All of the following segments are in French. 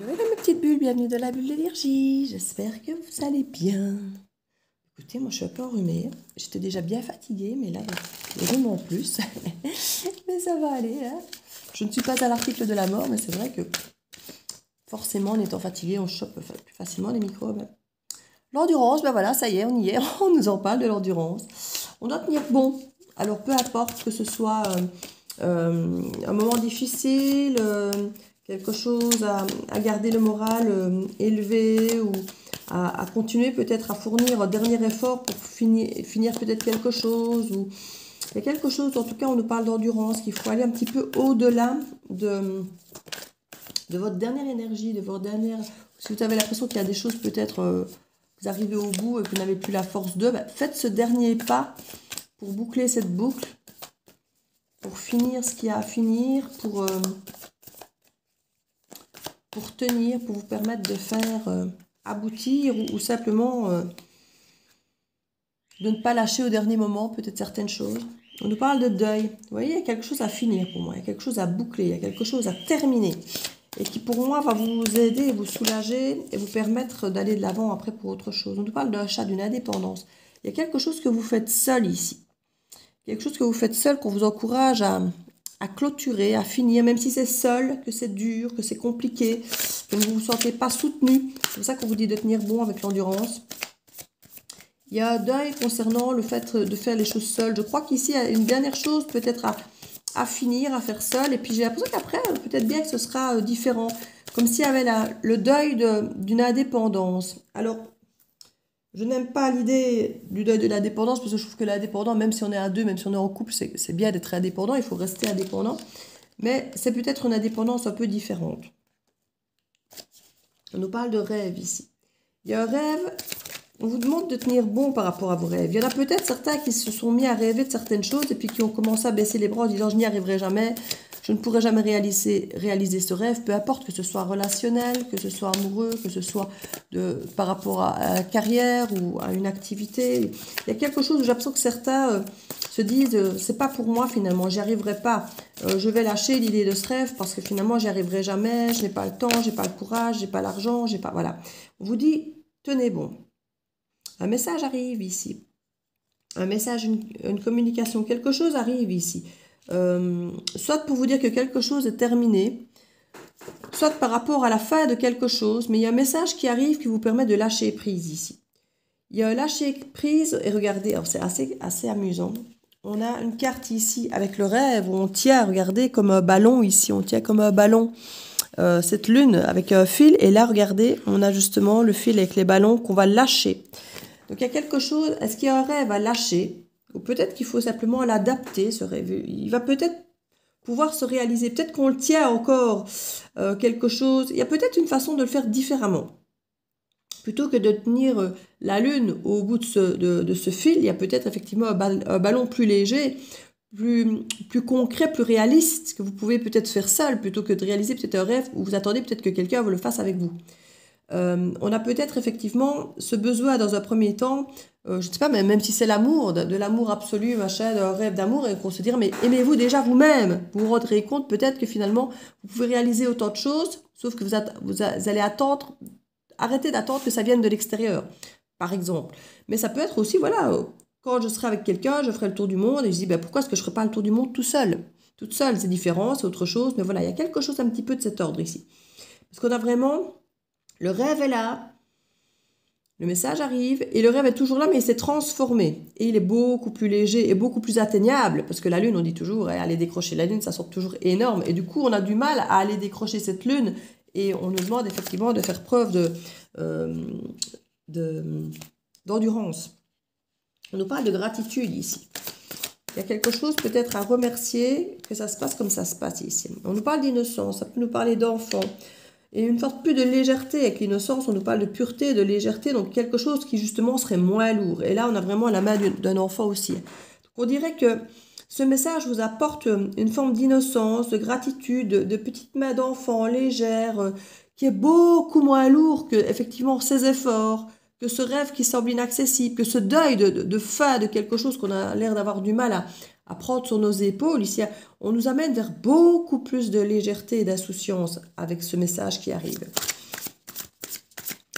Hello mes petites bulles, bienvenue dans la bulle de Virgie. J'espère que vous allez bien. Écoutez, moi je suis un peu enrhumée. J'étais déjà bien fatiguée, mais là, le rhume en plus. Mais ça va aller. Hein. Je ne suis pas à l'article de la mort, mais c'est vrai que forcément, en étant fatigué, on chope plus facilement les microbes. L'endurance, ben voilà, ça y est, on y est. On nous en parle de l'endurance. On doit tenir bon. Alors peu importe que ce soit un moment difficile, quelque chose à garder le moral élevé ou à continuer peut-être à fournir un dernier effort pour finir peut-être quelque chose. Ou... Il y a quelque chose, en tout cas on nous parle d'endurance, qu'il faut aller un petit peu au-delà de votre dernière énergie, de votre dernière... Si vous avez l'impression qu'il y a des choses peut-être... vous arrivez au bout et que vous n'avez plus la force de, ben, faites ce dernier pas pour boucler cette boucle, pour finir ce qu'il y a à finir, pour tenir, pour vous permettre de faire aboutir ou simplement de ne pas lâcher au dernier moment peut-être certaines choses. On nous parle de deuil. Vous voyez, il y a quelque chose à finir pour moi, il y a quelque chose à boucler, il y a quelque chose à terminer. Et qui pour moi va vous aider, vous soulager et vous permettre d'aller de l'avant après pour autre chose. On nous parle d'un chat, d'une indépendance. Il y a quelque chose que vous faites seul ici. Quelque chose que vous faites seul, qu'on vous encourage à clôturer, à finir, même si c'est seul, que c'est dur, que c'est compliqué, que vous ne vous sentez pas soutenu. C'est pour ça qu'on vous dit de tenir bon avec l'endurance. Il y a un deuil concernant le fait de faire les choses seules. Je crois qu'ici, il y a une dernière chose peut-être à finir, à faire seul. Et puis j'ai l'impression qu'après, peut-être bien que ce sera différent. Comme s'il y avait le deuil d'une indépendance. Alors, je n'aime pas l'idée du deuil de l'indépendance parce que je trouve que l'indépendant, même si on est à deux, même si on est en couple, c'est bien d'être indépendant, il faut rester indépendant. Mais c'est peut-être une indépendance un peu différente. On nous parle de rêve ici. Il y a un rêve, on vous demande de tenir bon par rapport à vos rêves. Il y en a peut-être certains qui se sont mis à rêver de certaines choses et puis qui ont commencé à baisser les bras en disant « je n'y arriverai jamais ». Je ne pourrai jamais réaliser ce rêve, peu importe que ce soit relationnel, que ce soit amoureux, que ce soit par rapport à la carrière ou à une activité. Il y a quelque chose où j'ai l'impression que certains se disent c'est pas pour moi finalement, j'y arriverai pas. Je vais lâcher l'idée de ce rêve parce que finalement j'y arriverai jamais, je n'ai pas le temps, j'ai pas le courage, j'ai pas l'argent, j'ai pas... Voilà. On vous dit tenez bon. Un message arrive ici. Un message, une communication, quelque chose arrive ici. Soit pour vous dire que quelque chose est terminé, soit par rapport à la fin de quelque chose, mais il y a un message qui arrive qui vous permet de lâcher prise ici. Il y a un lâcher prise, et regardez, c'est assez amusant. On a une carte ici avec le rêve où on tient, regardez, comme un ballon ici, on tient comme un ballon cette lune avec un fil, et là, regardez, on a justement le fil avec les ballons qu'on va lâcher. Donc il y a quelque chose, est-ce qu'il y a un rêve à lâcher? Ou peut-être qu'il faut simplement l'adapter, ce rêve. Il va peut-être pouvoir se réaliser. Peut-être qu'on le tient encore quelque chose. Il y a peut-être une façon de le faire différemment. Plutôt que de tenir la lune au bout de ce fil, il y a peut-être effectivement un ballon plus léger, plus concret, plus réaliste, que vous pouvez peut-être faire seul, plutôt que de réaliser peut-être un rêve où vous attendez peut-être que quelqu'un le fasse avec vous. On a peut-être effectivement ce besoin dans un premier temps, je ne sais pas, même si c'est l'amour, de l'amour absolu, machin, d'un rêve d'amour, et qu'on se dit, mais aimez-vous déjà vous-même. Vous vous rendrez compte peut-être que finalement, vous pouvez réaliser autant de choses, sauf que vous allez attendre, arrêter d'attendre que ça vienne de l'extérieur, par exemple. Mais ça peut être aussi, voilà, quand je serai avec quelqu'un, je ferai le tour du monde, et je dis, ben, pourquoi est-ce que je ne ferai pas le tour du monde tout seul? Toute seule, c'est différent, c'est autre chose, mais voilà, il y a quelque chose un petit peu de cet ordre ici. Parce qu'on a vraiment... Le rêve est là, le message arrive, et le rêve est toujours là, mais il s'est transformé. Et il est beaucoup plus léger et beaucoup plus atteignable, parce que la lune, on dit toujours, aller décrocher la lune, ça semble toujours énorme. Et du coup, on a du mal à aller décrocher cette lune, et on nous demande effectivement de faire preuve d'endurance. On nous parle de gratitude ici. Il y a quelque chose peut-être à remercier, que ça se passe comme ça se passe ici. On nous parle d'innocence, ça peut nous parler d'enfants. Et une sorte plus de légèreté. Avec l'innocence, on nous parle de pureté, de légèreté, donc quelque chose qui justement serait moins lourd. Et là, on a vraiment la main d'un enfant aussi. Donc, on dirait que ce message vous apporte une forme d'innocence, de gratitude, de petite main d'enfant légère, qui est beaucoup moins lourd que effectivement ces efforts, que ce rêve qui semble inaccessible, que ce deuil de fin de quelque chose qu'on a l'air d'avoir du mal à prendre sur nos épaules. Ici, on nous amène vers beaucoup plus de légèreté et d'insouciance avec ce message qui arrive.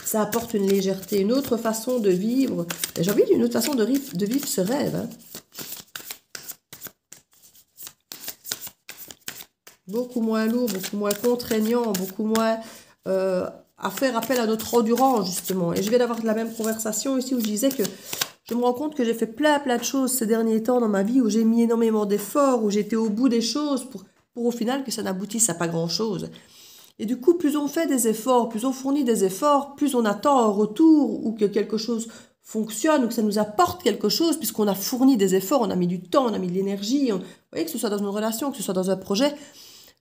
Ça apporte une légèreté, une autre façon de vivre. J'ai envie d'une autre façon de vivre ce rêve. Hein. Beaucoup moins lourd, beaucoup moins contraignant, beaucoup moins à faire appel à notre endurance, justement. Et je viens d'avoir la même conversation ici où je disais que je me rends compte que j'ai fait plein de choses ces derniers temps dans ma vie, où j'ai mis énormément d'efforts, où j'étais au bout des choses pour au final que ça n'aboutisse à pas grand-chose. Et du coup, plus on fait des efforts, plus on fournit des efforts, plus on attend un retour ou que quelque chose fonctionne ou que ça nous apporte quelque chose, puisqu'on a fourni des efforts, on a mis du temps, on a mis de l'énergie. Vous voyez, que ce soit dans une relation, que ce soit dans un projet,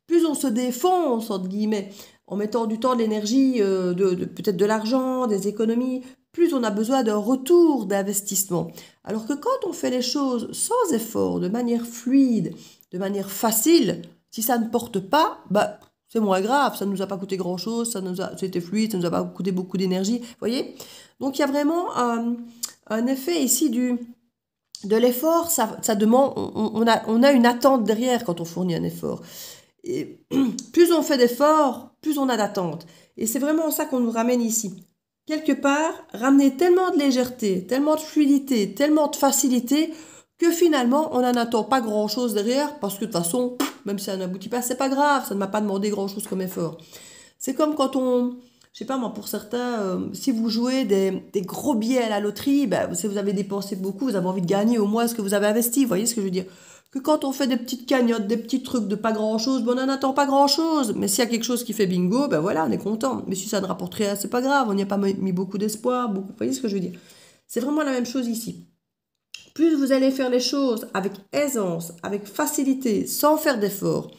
plus on se défonce, entre guillemets, en mettant du temps, de l'énergie, peut-être de l'argent, des économies, plus on a besoin d'un retour d'investissement. Alors que quand on fait les choses sans effort, de manière fluide, de manière facile, si ça ne porte pas, bah, c'est moins grave, ça ne nous a pas coûté grand-chose, c'était fluide, ça ne nous a pas coûté beaucoup d'énergie, vous voyez. Donc il y a vraiment un effet ici de l'effort, ça demande, on a une attente derrière quand on fournit un effort. Et plus on fait d'efforts, plus on a d'attente. Et c'est vraiment ça qu'on nous ramène ici. Quelque part, ramener tellement de légèreté, tellement de fluidité, tellement de facilité, que finalement, on n'en attend pas grand-chose derrière, parce que de toute façon, même si ça n'aboutit pas, c'est pas grave, ça ne m'a pas demandé grand-chose comme effort. C'est comme quand je sais pas moi, pour certains, si vous jouez des gros billets à la loterie, ben, si vous avez dépensé beaucoup, vous avez envie de gagner au moins ce que vous avez investi, vous voyez ce que je veux dire? Que quand on fait des petites cagnottes, des petits trucs de pas grand-chose, ben on n'en attend pas grand-chose. Mais s'il y a quelque chose qui fait bingo, ben voilà, on est content. Mais si ça ne rapporte rien, c'est pas grave, on n'y a pas mis beaucoup d'espoir, vous voyez ce que je veux dire? C'est vraiment la même chose ici. Plus vous allez faire les choses avec aisance, avec facilité, sans faire d'efforts,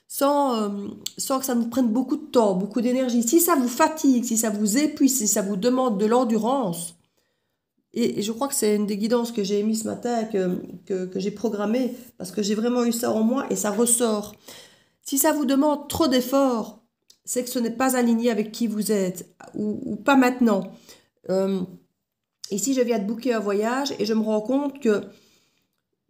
sans que ça nous prenne beaucoup de temps, beaucoup d'énergie, si ça vous fatigue, si ça vous épuise, si ça vous demande de l'endurance, et je crois que c'est une des guidances que j'ai émises ce matin, que j'ai programmée, parce que j'ai vraiment eu ça en moi et ça ressort. Si ça vous demande trop d'efforts, c'est que ce n'est pas aligné avec qui vous êtes, ou pas maintenant. Ici, je viens de booker un voyage et je me rends compte que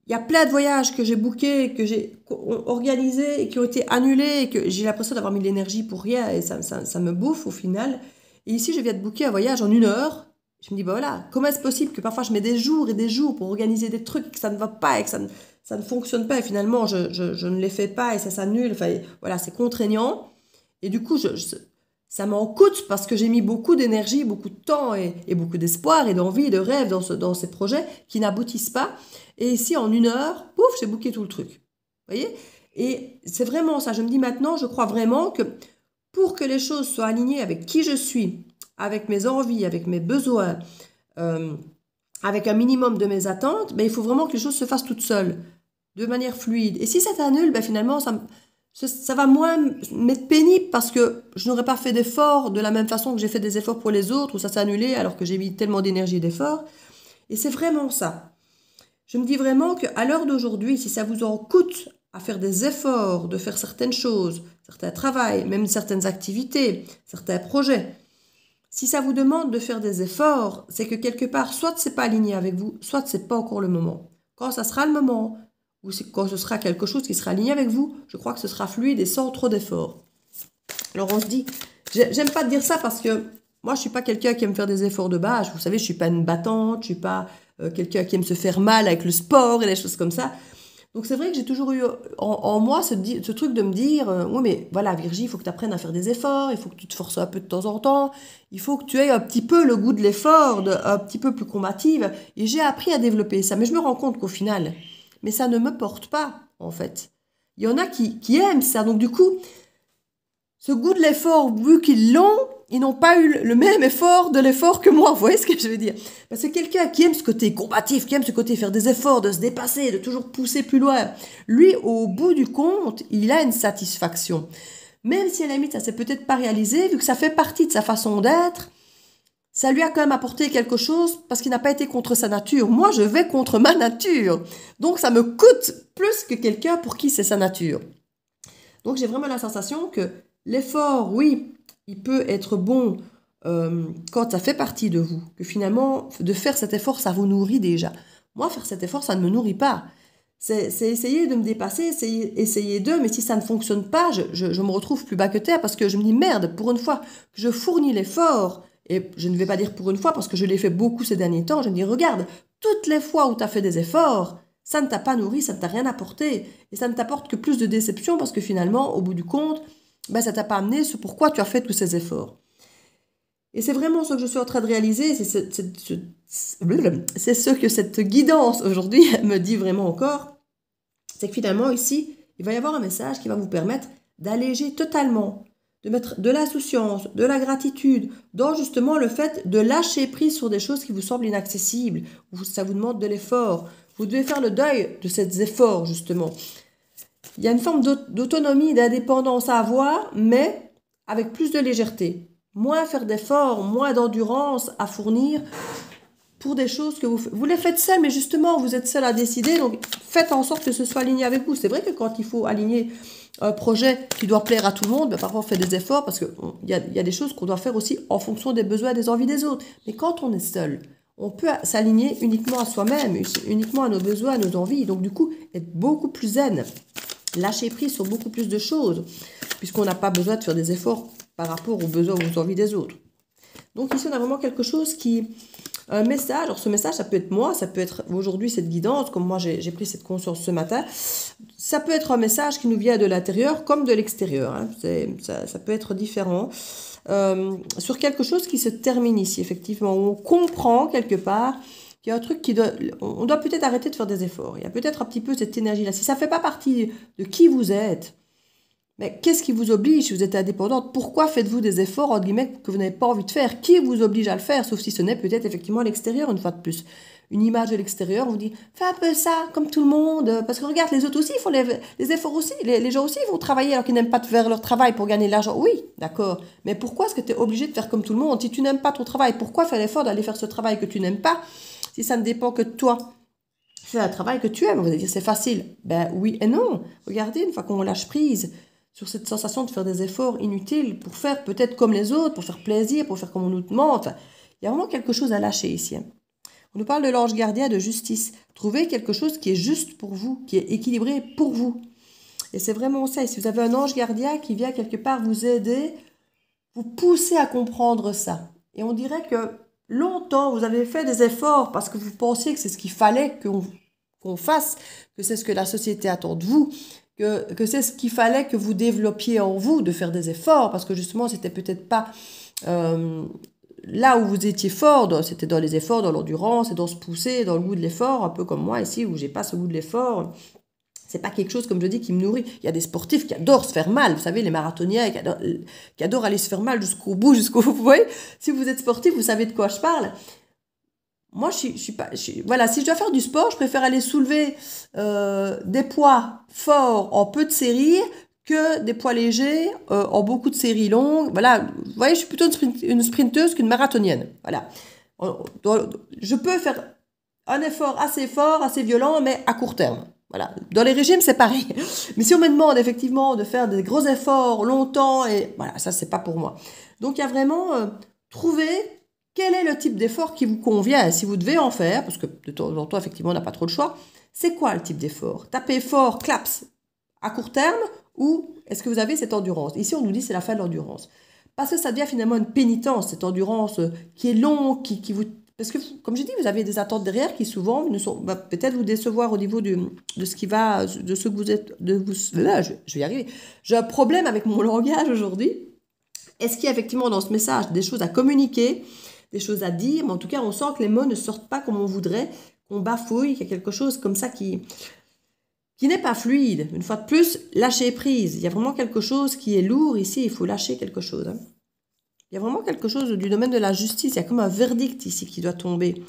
il y a plein de voyages que j'ai bookés, que j'ai organisés et qui ont été annulés et que j'ai l'impression d'avoir mis de l'énergie pour rien et ça me bouffe au final. Et ici, je viens de booker un voyage en 1 heure. Je me dis, bah voilà, comment est-ce possible que parfois je mets des jours et des jours pour organiser des trucs, que ça ne va pas et que ça ne fonctionne pas et finalement je ne les fais pas et ça s'annule. Enfin, voilà, c'est contraignant. Et du coup, ça m'en coûte parce que j'ai mis beaucoup d'énergie, beaucoup de temps et beaucoup d'espoir et d'envie et de rêve dans ces projets qui n'aboutissent pas. Et ici, en 1 heure, pouf, j'ai booké tout le truc. Vous voyez? Et c'est vraiment ça. Je me dis maintenant, je crois vraiment que pour que les choses soient alignées avec qui je suis, avec mes envies, avec mes besoins, avec un minimum de mes attentes, ben, il faut vraiment que les choses se fassent toutes seules, de manière fluide. Et si ça t'annule, ben, finalement, ça va moins m'être pénible parce que je n'aurais pas fait d'efforts de la même façon que j'ai fait des efforts pour les autres, où ça s'est annulé alors que j'ai mis tellement d'énergie et d'efforts. Et c'est vraiment ça. Je me dis vraiment qu'à l'heure d'aujourd'hui, si ça vous en coûte à faire des efforts, de faire certaines choses, certains travails, même certaines activités, certains projets, si ça vous demande de faire des efforts, c'est que quelque part, soit c'est pas aligné avec vous, soit c'est pas encore le moment. Quand ça sera le moment, ou quand ce sera quelque chose qui sera aligné avec vous, je crois que ce sera fluide et sans trop d'efforts. Alors on se dit, j'aime pas dire ça parce que moi je suis pas quelqu'un qui aime faire des efforts de base. Vous savez, je suis pas une battante, je suis pas quelqu'un qui aime se faire mal avec le sport et des choses comme ça. Donc c'est vrai que j'ai toujours eu en moi ce truc de me dire, oui mais voilà Virginie, il faut que tu apprennes à faire des efforts, il faut que tu te forces un peu de temps en temps, il faut que tu aies un petit peu le goût de l'effort, un petit peu plus combative. Et j'ai appris à développer ça, mais je me rends compte qu'au final, mais ça ne me porte pas en fait. Il y en a qui aiment ça, donc du coup, ce goût de l'effort, vu qu'ils l'ont, ils n'ont pas eu le même effort de l'effort que moi. Vous voyez ce que je veux dire? Parce que quelqu'un qui aime ce côté combatif, qui aime ce côté faire des efforts, de se dépasser, de toujours pousser plus loin, lui, au bout du compte, il a une satisfaction. Même si à la limite, ça s'est peut-être pas réalisé, vu que ça fait partie de sa façon d'être, ça lui a quand même apporté quelque chose parce qu'il n'a pas été contre sa nature. Moi, je vais contre ma nature. Donc, ça me coûte plus que quelqu'un pour qui c'est sa nature. Donc, j'ai vraiment la sensation que l'effort, oui, il peut être bon quand ça fait partie de vous. Que finalement, de faire cet effort, ça vous nourrit déjà. Moi, faire cet effort, ça ne me nourrit pas. c'est essayer de me dépasser, essayer de, mais si ça ne fonctionne pas, je me retrouve plus bas que terre parce que je me dis merde, pour une fois que je fournis l'effort, et je ne vais pas dire pour une fois parce que je l'ai fait beaucoup ces derniers temps, je me dis regarde, toutes les fois où tu as fait des efforts, ça ne t'a pas nourri, ça ne t'a rien apporté, et ça ne t'apporte que plus de déception parce que finalement, au bout du compte, ben, ça t'a pas amené ce pourquoi tu as fait tous ces efforts. Et c'est vraiment ce que je suis en train de réaliser, c'est ce que cette guidance aujourd'hui me dit vraiment encore, c'est que finalement ici, il va y avoir un message qui va vous permettre d'alléger totalement, de mettre de l'insouciance, de la gratitude, dans justement le fait de lâcher prise sur des choses qui vous semblent inaccessibles, où ça vous demande de l'effort. Vous devez faire le deuil de ces efforts justement. Il y a une forme d'autonomie, d'indépendance à avoir, mais avec plus de légèreté. Moins faire d'efforts, moins d'endurance à fournir pour des choses que vous les faites seul, mais justement, vous êtes seul à décider, donc faites en sorte que ce soit aligné avec vous. C'est vrai que quand il faut aligner un projet qui doit plaire à tout le monde, ben parfois on fait des efforts parce qu'il y a des choses qu'on doit faire aussi en fonction des besoins et des envies des autres. Mais quand on est seul, on peut s'aligner uniquement à soi-même, uniquement à nos besoins, à nos envies, donc du coup, être beaucoup plus zen. Lâcher prise sur beaucoup plus de choses, puisqu'on n'a pas besoin de faire des efforts par rapport aux besoins ou aux envies des autres. Donc ici, on a vraiment quelque chose qui... Un message, alors ce message, ça peut être moi, ça peut être aujourd'hui cette guidance, comme moi j'ai pris cette conscience ce matin. Ça peut être un message qui nous vient de l'intérieur comme de l'extérieur. Hein. Ça peut être différent. Sur quelque chose qui se termine ici, effectivement, où on comprend quelque part qu'il y a un truc qui doit... On doit peut-être arrêter de faire des efforts. Il y a peut-être un petit peu cette énergie-là. Si ça ne fait pas partie de qui vous êtes, mais qu'est-ce qui vous oblige si vous êtes indépendante? Pourquoi faites-vous des efforts, entre guillemets, que vous n'avez pas envie de faire? Qui vous oblige à le faire? Sauf si ce n'est peut-être effectivement à l'extérieur, une fois de plus. Une image de l'extérieur, on vous dit, fais un peu ça, comme tout le monde. Parce que regarde, les autres aussi, ils font les efforts aussi. Les gens aussi, ils vont travailler alors qu'ils n'aiment pas faire leur travail pour gagner de l'argent. Oui, d'accord. Mais pourquoi est-ce que tu es obligé de faire comme tout le monde? Si tu n'aimes pas ton travail, pourquoi faire l'effort d'aller faire ce travail que tu n'aimes pas si ça ne dépend que de toi? Fais un travail que tu aimes. Vous allez dire, c'est facile. Ben oui et non. Regardez, une fois qu'on lâche prise sur cette sensation de faire des efforts inutiles pour faire peut-être comme les autres, pour faire plaisir, pour faire comme on nous demande. Enfin, il y a vraiment quelque chose à lâcher ici. Hein. On nous parle de l'ange gardien de justice. Trouvez quelque chose qui est juste pour vous, qui est équilibré pour vous. Et c'est vraiment ça. Et si vous avez un ange gardien qui vient quelque part vous aider, vous pousser à comprendre ça. Et on dirait que longtemps, vous avez fait des efforts parce que vous pensiez que c'est ce qu'il fallait qu'on fasse, que c'est ce que la société attend de vous, que c'est ce qu'il fallait que vous développiez en vous, de faire des efforts, parce que justement, c'était peut-être pas là où vous étiez fort, c'était dans les efforts, dans l'endurance, et dans se pousser, dans le goût de l'effort, un peu comme moi ici, où j'ai pas ce goût de l'effort. C'est pas quelque chose, comme je dis, qui me nourrit. Il y a des sportifs qui adorent se faire mal, vous savez, les marathoniens qui adorent aller se faire mal jusqu'au bout, vous voyez, si vous êtes sportif, vous savez de quoi je parle. Moi, voilà, si je dois faire du sport, je préfère aller soulever des poids forts en peu de séries que des poids légers en beaucoup de séries longues. Voilà, vous voyez, je suis plutôt une sprinteuse qu'une marathonienne. Voilà. Je peux faire un effort assez fort, assez violent, mais à court terme. Voilà. Dans les régimes, c'est pareil. Mais si on me demande effectivement de faire des gros efforts longtemps, et voilà, ça, c'est pas pour moi. Donc, il y a vraiment trouver quel est le type d'effort qui vous convient. Si vous devez en faire, parce que de temps en temps, effectivement, on n'a pas trop le choix, c'est quoi le type d'effort? Taper fort, claps, à court terme, ou est-ce que vous avez cette endurance? Ici, on nous dit c'est la fin de l'endurance. Parce que ça devient finalement une pénitence, cette endurance qui est longue, qui vous... Parce que, comme je dis, vous avez des attentes derrière qui souvent peut-être vous décevoir au niveau de ce qui va, de ce que vous êtes... Là, je vais y arriver. J'ai un problème avec mon langage aujourd'hui. Est-ce qu'il y a effectivement dans ce message des choses à communiquer, des choses à dire, mais en tout cas, on sent que les mots ne sortent pas comme on voudrait, qu'on bafouille, qu'il y a quelque chose comme ça qui n'est pas fluide. Une fois de plus, lâcher prise. Il y a vraiment quelque chose qui est lourd ici, il faut lâcher quelque chose. Hein. Il y a vraiment quelque chose du domaine de la justice, il y a comme un verdict ici qui doit tomber.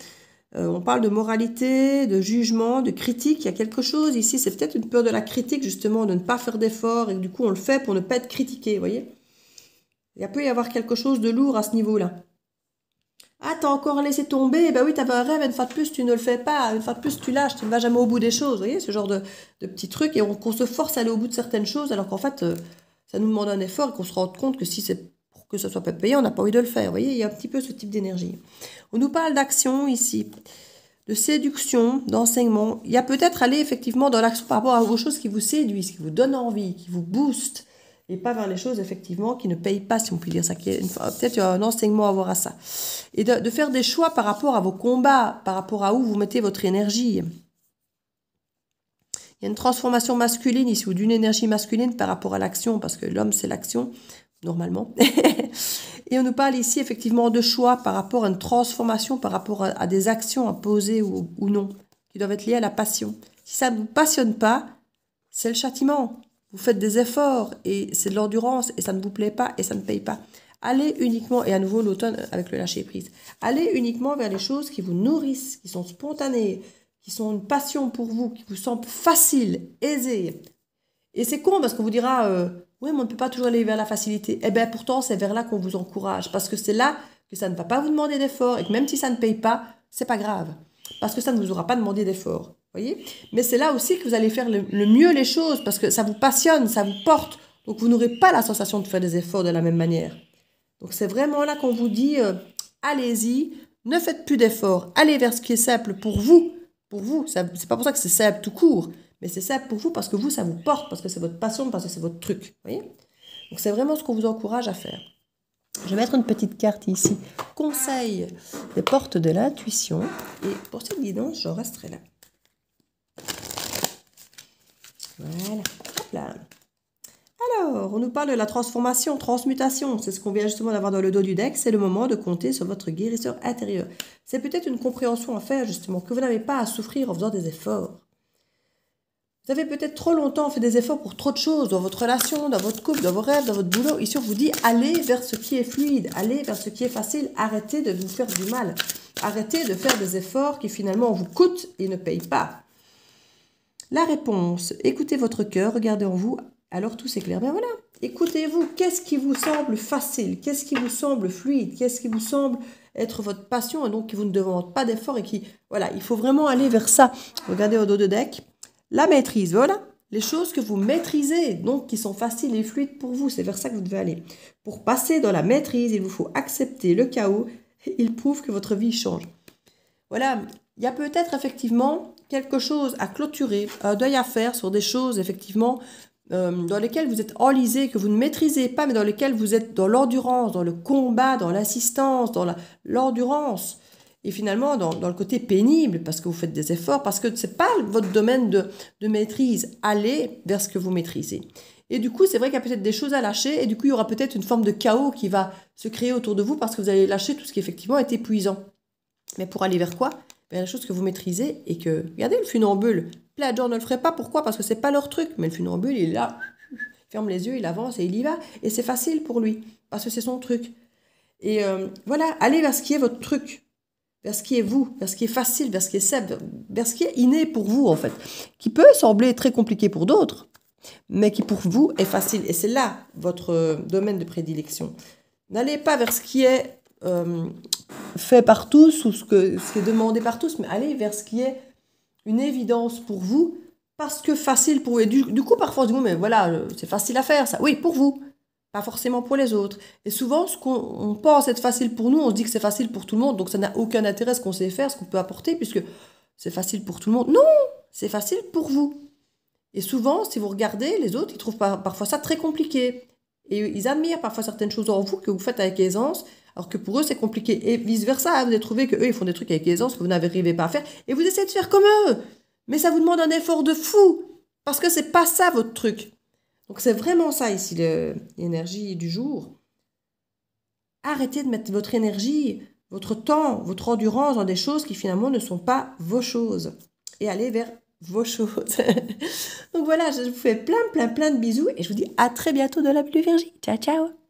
On parle de moralité, de jugement, de critique, il y a quelque chose ici, c'est peut-être une peur de la critique justement, de ne pas faire d'efforts, et du coup on le fait pour ne pas être critiqué, vous voyez. Il peut y avoir quelque chose de lourd à ce niveau-là. Ah, t'as encore laissé tomber, ben oui, t'avais un rêve, une fois de plus, tu ne le fais pas, une fois de plus, tu lâches, tu ne vas jamais au bout des choses, vous voyez, ce genre de petits trucs, et qu'on se force à aller au bout de certaines choses, alors qu'en fait, ça nous demande un effort, et qu'on se rend compte que si c'est pour que ça soit pas payé, on n'a pas envie de le faire, vous voyez, il y a un petit peu ce type d'énergie. On nous parle d'action ici. de séduction, d'enseignement. Il y a peut-être aller effectivement dans l'action par rapport à vos choses qui vous séduisent, qui vous donnent envie, qui vous boostent, et pas vers les choses effectivement qui ne payent pas, si on peut dire ça. Peut-être il y a un enseignement à avoir à ça. Et de faire des choix par rapport à vos combats, par rapport à où vous mettez votre énergie. Il y a une transformation masculine ici, ou d'une énergie masculine par rapport à l'action, parce que l'homme c'est l'action, normalement. Et on nous parle ici effectivement de choix par rapport à une transformation, par rapport à des actions à poser ou non, qui doivent être liées à la passion. Si ça ne vous passionne pas, c'est le châtiment. Vous faites des efforts et c'est de l'endurance et ça ne vous plaît pas et ça ne paye pas. Allez uniquement, et à nouveau l'automne avec le lâcher prise, allez uniquement vers les choses qui vous nourrissent, qui sont spontanées, qui sont une passion pour vous, qui vous semblent faciles, aisées. Et c'est con parce qu'on vous dira, oui, mais on ne peut pas toujours aller vers la facilité. Eh bien, pourtant, c'est vers là qu'on vous encourage. Parce que c'est là que ça ne va pas vous demander d'effort et que même si ça ne paye pas, c'est pas grave. Parce que ça ne vous aura pas demandé d'effort. Voyez? Mais c'est là aussi que vous allez faire le mieux les choses parce que ça vous passionne, ça vous porte. Donc, vous n'aurez pas la sensation de faire des efforts de la même manière. Donc, c'est vraiment là qu'on vous dit, allez-y, ne faites plus d'efforts. Allez vers ce qui est simple pour vous. Pour vous, c'est pas pour ça que c'est simple tout court. Mais c'est simple pour vous parce que vous, ça vous porte, parce que c'est votre passion, parce que c'est votre truc. Voyez? Donc, c'est vraiment ce qu'on vous encourage à faire. Je vais mettre une petite carte ici. Conseil des portes de l'intuition. Et pour cette guidance, je resterai là. Voilà. Hop là. Alors, on nous parle de la transformation, transmutation. C'est ce qu'on vient justement d'avoir dans le dos du deck. C'est le moment de compter sur votre guérisseur intérieur. C'est peut-être une compréhension à faire, justement, que vous n'avez pas à souffrir en faisant des efforts. Vous avez peut-être trop longtemps fait des efforts pour trop de choses, dans votre relation, dans votre couple, dans vos rêves, dans votre boulot. Ici, on vous dit, allez vers ce qui est fluide, allez vers ce qui est facile. Arrêtez de vous faire du mal. Arrêtez de faire des efforts qui finalement vous coûtent et ne payent pas. La réponse, écoutez votre cœur, regardez en vous, alors tout s'éclaire. Ben voilà, écoutez-vous, qu'est-ce qui vous semble facile, qu'est-ce qui vous semble fluide, qu'est-ce qui vous semble être votre passion et donc qui vous ne demande pas d'effort et qui, voilà, il faut vraiment aller vers ça. Regardez au dos de deck. La maîtrise, voilà, les choses que vous maîtrisez, donc qui sont faciles et fluides pour vous, c'est vers ça que vous devez aller. Pour passer dans la maîtrise, il vous faut accepter le chaos, il prouve que votre vie change. Voilà, il y a peut-être effectivement quelque chose à clôturer, un deuil à faire sur des choses effectivement dans lesquelles vous êtes enlisé, que vous ne maîtrisez pas, mais dans lesquelles vous êtes dans l'endurance, dans le combat, dans l'assistance, dans l'endurance. Et finalement, dans le côté pénible, parce que vous faites des efforts, parce que ce n'est pas votre domaine de maîtrise. Allez vers ce que vous maîtrisez. Et du coup, c'est vrai qu'il y a peut-être des choses à lâcher, et du coup, il y aura peut-être une forme de chaos qui va se créer autour de vous, parce que vous allez lâcher tout ce qui, effectivement, est épuisant. Mais pour aller vers quoi? Vers la chose que vous maîtrisez, et que, regardez, le funambule, plein de gens ne le feraient pas. Pourquoi? Parce que c'est pas leur truc. Mais le funambule, il est là, il ferme les yeux, il avance, et il y va. Et c'est facile pour lui, parce que c'est son truc. Et voilà, allez vers ce qui est votre truc. Vers ce qui est vous, vers ce qui est facile, vers ce qui est simple, vers ce qui est inné pour vous, en fait. Qui peut sembler très compliqué pour d'autres, mais qui pour vous est facile. Et c'est là votre domaine de prédilection. N'allez pas vers ce qui est fait par tous ou ce qui est demandé par tous, mais allez vers ce qui est une évidence pour vous, parce que facile pour vous. Et du coup, parfois, on se dit, mais voilà, c'est facile à faire, ça. Oui, pour vous. Pas forcément pour les autres. Et souvent, ce qu'on pense être facile pour nous, on se dit que c'est facile pour tout le monde, donc ça n'a aucun intérêt ce qu'on sait faire, ce qu'on peut apporter, puisque c'est facile pour tout le monde. Non, c'est facile pour vous. Et souvent, si vous regardez, les autres, ils trouvent parfois ça très compliqué. Et ils admirent parfois certaines choses en vous que vous faites avec aisance, alors que pour eux, c'est compliqué. Et vice-versa, vous allez trouver qu'eux, ils font des trucs avec aisance que vous n'arrivez pas à faire, et vous essayez de faire comme eux. Mais ça vous demande un effort de fou, parce que c'est pas ça votre truc. Donc c'est vraiment ça ici, l'énergie du jour. Arrêtez de mettre votre énergie, votre temps, votre endurance dans des choses qui finalement ne sont pas vos choses. Et allez vers vos choses. Donc voilà, je vous fais plein de bisous et je vous dis à très bientôt dans la Bulle Vierge. Ciao, ciao.